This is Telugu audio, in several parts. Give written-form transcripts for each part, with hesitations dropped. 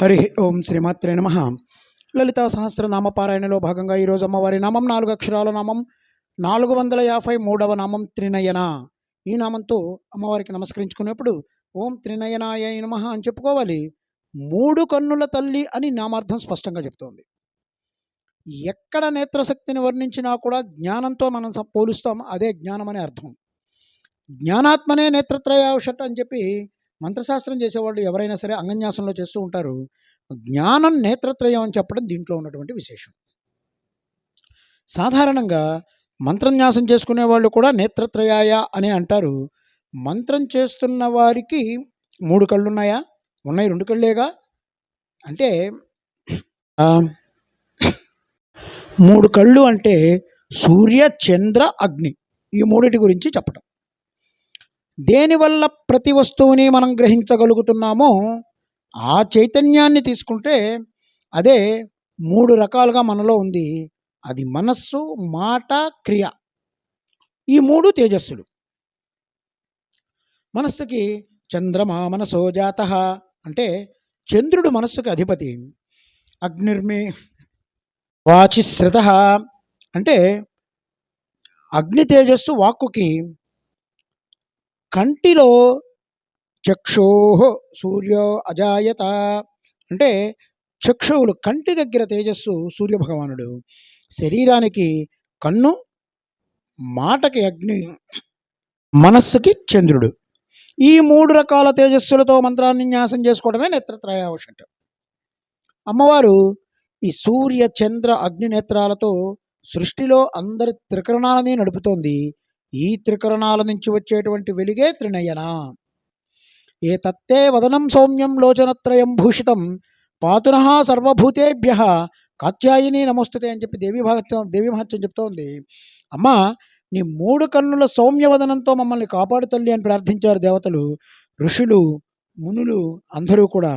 హరి ఓం శ్రీమాత్రే నమః. లలితా సహస్రనామ పారాయణలో భాగంగా ఈరోజు అమ్మవారి నామం 4 అక్షరాల నామం 453వ నామం త్రినయన. ఈ నామంతో అమ్మవారికి నమస్కరించుకునేప్పుడు ఓం త్రినయనాయ నమః అని చెప్పుకోవాలి. 3 కన్నుల తల్లి అని నామార్థం స్పష్టంగా చెప్తోంది. ఎక్కడ నేత్రశక్తిని వర్ణించినా కూడా జ్ఞానంతో మనం పోలుస్తాం, అదే జ్ఞానం అనే అర్థం. జ్ఞానాత్మనే నేత్రత్రయావషట్ అని చెప్పి మంత్రశాస్త్రం చేసేవాళ్ళు ఎవరైనా సరే అంగన్యాసంలో చేస్తూ ఉంటారు. జ్ఞానం నేత్రత్రయం అని చెప్పడం దీంట్లో ఉన్నటువంటి విశేషం. సాధారణంగా మంత్రన్యాసం చేసుకునే వాళ్ళు కూడా నేత్రత్రయాయ అనే అంటారు. మంత్రం చేస్తున్న వారికి 3 కళ్ళు ఉన్నాయా? ఉన్నాయి, 2 కళ్ళేగా. అంటే 3 కళ్ళు అంటే సూర్య చంద్ర అగ్ని, ఈ మూడిటి గురించి చెప్పడం. దేనివల్ల ప్రతి వస్తువుని మనం గ్రహించగలుగుతున్నామో ఆ చైతన్యాన్ని తీసుకుంటే అదే 3 రకాలుగా మనలో ఉంది. అది మనస్సు, మాట, క్రియ. ఈ 3 తేజస్సులు. మనస్సుకి చంద్రమా మనసో జాతః అంటే చంద్రుడు మనస్సుకి అధిపతి. అగ్నిర్మే వాచిశ్రుతః అంటే అగ్ని తేజస్సు వాక్కుకి. కంటిలో చక్షోః సూర్యో అజాయత అంటే చక్షువులు, కంటి దగ్గర తేజస్సు సూర్యభగవానుడు. శరీరానికి కన్ను, మాటకి అగ్ని, మనస్సుకి చంద్రుడు. ఈ 3 రకాల తేజస్సులతో మంత్రాన్ని న్యాసం చేసుకోవడమే నేత్రత్రయావషట్. అమ్మవారు ఈ సూర్య చంద్ర అగ్ని నేత్రాలతో సృష్టిలో అందరి త్రికరణాలని నడుపుతోంది. ఈ త్రికరణాల నుంచి వచ్చేటువంటి వెలుగే త్రినయన. ఏ తత్తే వదనం సౌమ్యం లోచనత్రయం భూషితం పాతునః సర్వభూతేభ్యః కాత్యాయిని నమోస్తుతే అని చెప్పి దేవి మహత్యం చెప్తోంది. అమ్మ, నీ 3 కన్నుల సౌమ్యవదనంతో మమ్మల్ని కాపాడు తల్లి అని ప్రార్థించారు దేవతలు, ఋషులు, మునులు అందరూ కూడా.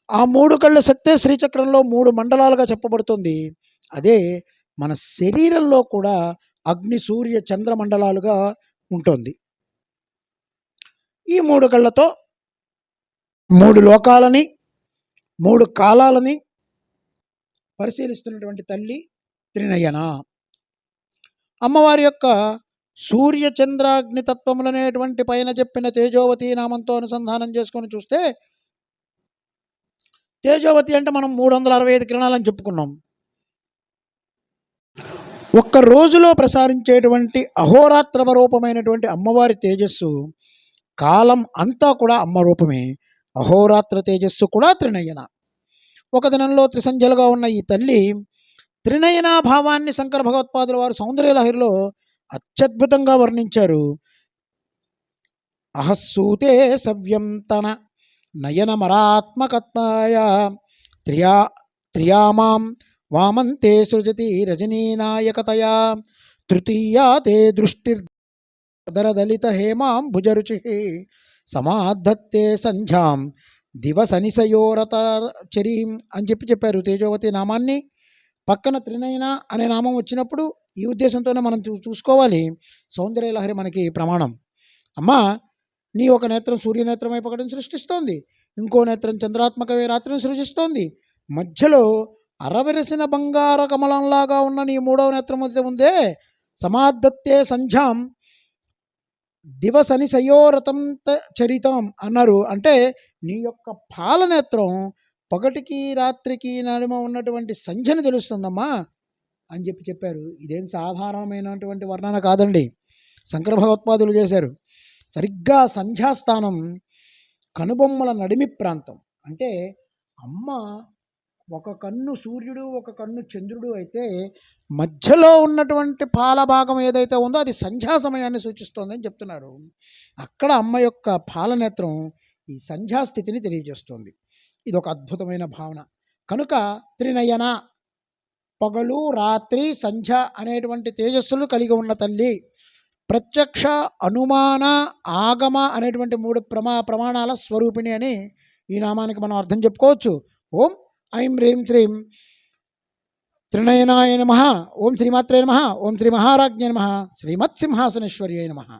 ఆ 3 కళ్ళ శక్తే శ్రీచక్రంలో 3 మండలాలుగా చెప్పబడుతుంది. అదే మన శరీరంలో కూడా అగ్ని సూర్య చంద్ర మండలాలుగా ఉంటుంది. ఈ 3 కళ్ళతో 3 లోకాలని 3 కాలాలని పరిశీలిస్తున్నటువంటి తల్లి త్రినయన. అమ్మవారి యొక్క సూర్య చంద్రాగ్ని తత్వములనేటువంటి పైన చెప్పిన తేజోవతి నామంతో అనుసంధానం చేసుకొని చూస్తే, తేజోవతి అంటే మనం 365 కిరణాలని చెప్పుకున్నాం. ఒక్క రోజులో ప్రసారించేటువంటి అహోరాత్రమ రూపమైనటువంటి అమ్మవారి తేజస్సు కాలం అంతా కూడా అమ్మ రూపమే. అహోరాత్ర తేజస్సు కూడా త్రినయన. ఒక దినంలో త్రిసంధ్యలుగా ఉన్న ఈ తల్లి త్రినయనా భావాన్ని శంకర భగవత్పాదుల వారు సౌందర్యలహరిలో అత్యద్భుతంగా వర్ణించారు. అహస్సూతే సవ్యం తన నయనమరాత్మకత్వాయ త్రియామాం వామంతే సృజతి రజనీనాయకతయా తృతీయా తే దృష్టిర్దరదలిత హేమాం భుజరుచి సమాధత్తే సంధ్యాం దివసనిసయోరత చరీం అని చెప్పారు తేజోవతి నామాన్ని. పక్కన త్రినయన అనే నామం వచ్చినప్పుడు ఈ ఉద్దేశంతోనే మనం చూసుకోవాలి. సౌందర్యలహరి మనకి ప్రమాణం. అమ్మా, నీ ఒక నేత్రం సూర్యనేత్రమై పగడం సృష్టిస్తోంది, ఇంకో నేత్రం చంద్రాత్మకమే రాత్రిని సృజిస్తోంది. మధ్యలో అరవిరసిన బంగార కమలంలాగా ఉన్న నీ 3వ నేత్రం ఉందే, సమాధత్తే సంధ్యాం దివసని సయోరతం చరితం అన్నారు. అంటే నీ యొక్క పాలనేత్రం పగటికి రాత్రికి నడుమ ఉన్నటువంటి సంధ్యను తెలుస్తుందమ్మా అని చెప్పారు. ఇదేం సాధారణమైనటువంటి వర్ణన కాదండి, శంకర భగవత్పాదులు చేశారు. సరిగ్గా సంధ్యాస్థానం కనుబొమ్మల నడిమి ప్రాంతం. అంటే అమ్మ ఒక కన్ను సూర్యుడు, ఒక కన్ను చంద్రుడు అయితే మధ్యలో ఉన్నటువంటి పాల భాగం ఏదైతే ఉందో అది సంధ్యా సమయాన్ని సూచిస్తోందని చెప్తున్నారు. అక్కడ అమ్మ యొక్క పాలనేత్రం ఈ సంధ్యాస్థితిని తెలియజేస్తుంది. ఇది ఒక అద్భుతమైన భావన. కనుక త్రినయన, పగలు రాత్రి సంధ్య అనేటువంటి తేజస్సులు కలిగి ఉన్న తల్లి. ప్రత్యక్ష, అనుమాన, ఆగమ అనేటువంటి 3 ప్రమాణాల స్వరూపిణి అని ఈ నామానికి మనం అర్థం చెప్పుకోవచ్చు. ఓం ఐం హ్రీం శ్రీం త్రినయనాయ నమః. ఓం శ్రీమాత్రే నమః. ఓం శ్రీ మహారాజ్ఞే నమః. శ్రీమత్సింహాసనేశ్వర్యై నమః.